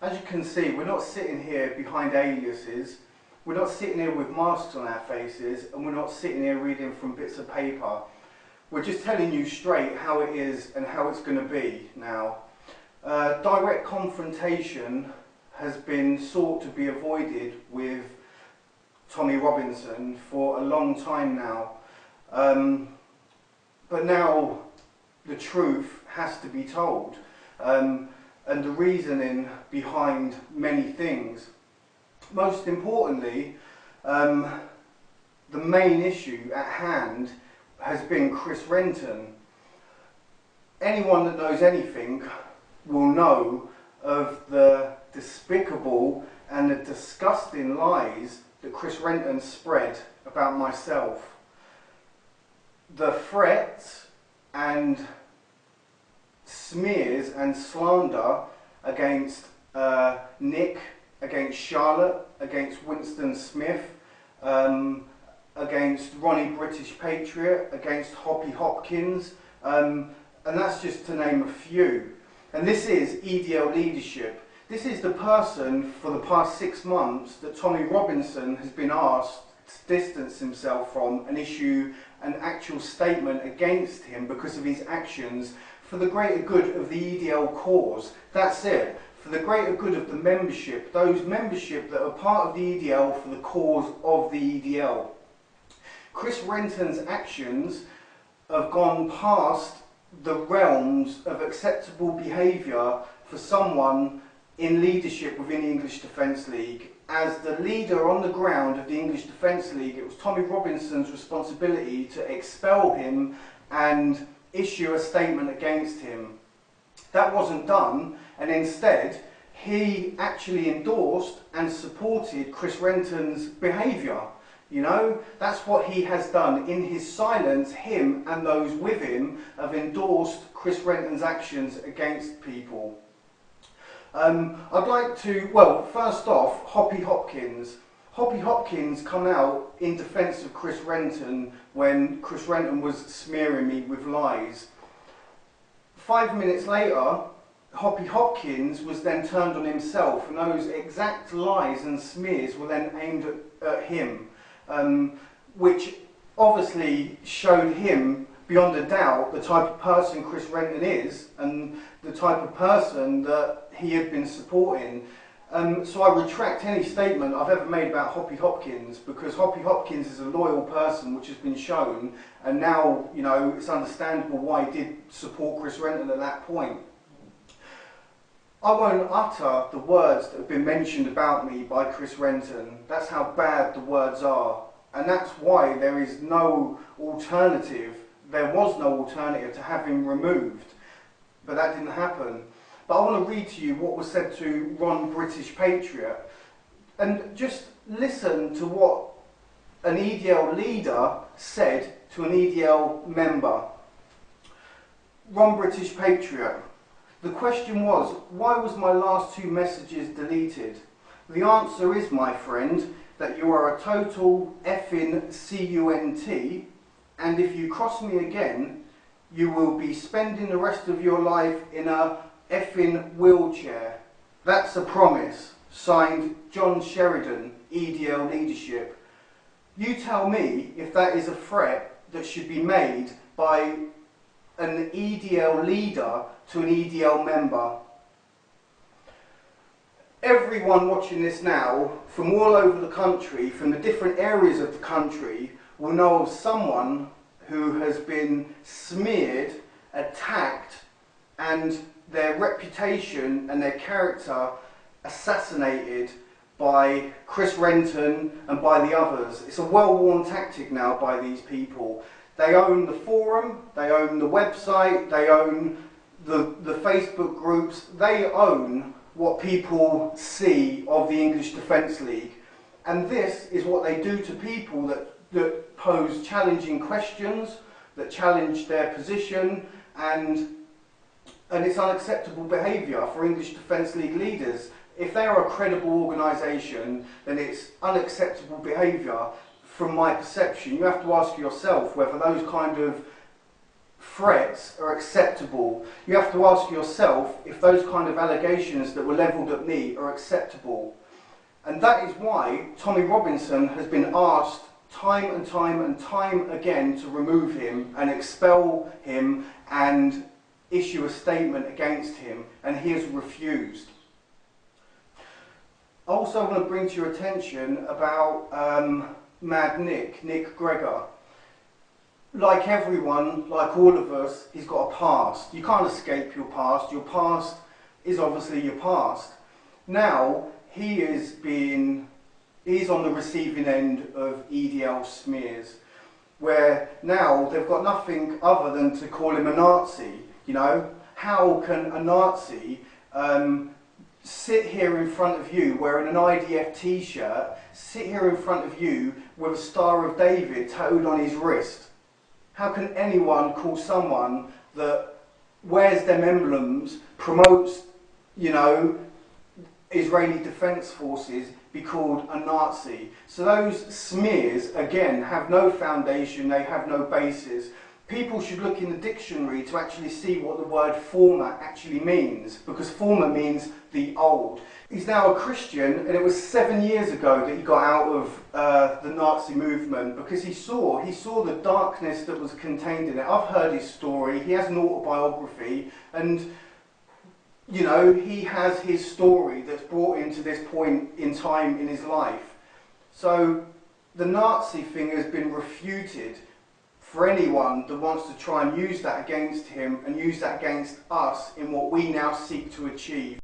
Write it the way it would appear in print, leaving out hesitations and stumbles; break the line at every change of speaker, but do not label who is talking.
As you can see, we're not sitting here behind aliases, we're not sitting here with masks on our faces, and we're not sitting here reading from bits of paper. We're just telling you straight how it is and how it's going to be now. Direct confrontation has been sought to be avoided with Tommy Robinson for a long time now. But now the truth has to be told. And the reasoning behind many things. Most importantly, the main issue at hand has been Chris Renton. Anyone that knows anything will know of the despicable and the disgusting lies that Chris Renton spread about myself. The threats and smears and slander against Nick, against Charlotte, against Winston Smith, against Ronnie British Patriot, against Hoppy Hopkins, and that's just to name a few. And this is EDL leadership. This is the person for the past 6 months that Tommy Robinson has been asked to distance himself from and issue an actual statement against him because of his actions for the greater good of the EDL cause. That's it. For the greater good of the membership, those membership that are part of the EDL for the cause of the EDL. Chris Renton's actions have gone past the realms of acceptable behaviour for someone in leadership within the English Defence League. As the leader on the ground of the English Defence League, it was Tommy Robinson's responsibility to expel him and issue a statement against him. That wasn't done, and instead he actually endorsed and supported Chris Renton's behaviour. You know, that's what he has done. In his silence, him and those with him have endorsed Chris Renton's actions against people. I'd like to, well, first off, Hoppy Hopkins. Hoppy Hopkins come out in defence of Chris Renton when Chris Renton was smearing me with lies. 5 minutes later, Hoppy Hopkins was then turned on himself, and those exact lies and smears were then aimed at him, which obviously showed him beyond a doubt the type of person Chris Renton is and the type of person that he had been supporting. So I retract any statement I've ever made about Hoppy Hopkins, because Hoppy Hopkins is a loyal person, which has been shown, and now, you know, it's understandable why he did support Chris Renton at that point. I won't utter the words that have been mentioned about me by Chris Renton. That's how bad the words are, and that's why there is no alternative. There was no alternative to have him removed, but that didn't happen. But I want to read to you what was said to Ron British Patriot, and just listen to what an EDL leader said to an EDL member. Ron British Patriot: the question was, why was my last 2 messages deleted? The answer is, my friend, that you are a total effing cunt, and if you cross me again, you will be spending the rest of your life in a effing wheelchair. That's a promise. Signed, John Sheridan, EDL leadership. You tell me if that is a threat that should be made by an EDL leader to an EDL member. Everyone watching this now, from all over the country, from the different areas of the country, will know of someone who has been smeared, attacked, and their reputation and their character assassinated by Chris Renton and by the others. It's a well-worn tactic now by these people. They own the forum, they own the website, they own the Facebook groups, they own what people see of the English Defence League. And this is what they do to people that pose challenging questions, that challenge their position, and it's unacceptable behaviour for English Defence League leaders. If they are a credible organisation, then it's unacceptable behaviour from my perception. You have to ask yourself whether those kind of threats are acceptable. You have to ask yourself if those kind of allegations that were levelled at me are acceptable. And that is why Tommy Robinson has been asked time and time and time again to remove him and expel him and issue a statement against him, and he has refused. I also want to bring to your attention about Mad Nick Gregor. Like everyone, like all of us, he's got a past. You can't escape your past. Your past is obviously your past. Now, he's on the receiving end of EDL smears, where now they've got nothing other than to call him a Nazi. You know, how can a Nazi sit here in front of you wearing an IDF t-shirt, sit here in front of you with a Star of David tattooed on his wrist? How can anyone call someone that wears them emblems, promotes, you know, Israeli Defence Forces, be called a Nazi? So those smears, again, have no foundation, they have no basis. People should look in the dictionary to actually see what the word former actually means, because former means the old. He's now a Christian, and it was 7 years ago that he got out of the Nazi movement, because he saw the darkness that was contained in it. I've heard his story. He has an autobiography, and you know, he has his story that's brought him to this point in time in his life. So the Nazi thing has been refuted for anyone that wants to try and use that against him and use that against us in what we now seek to achieve.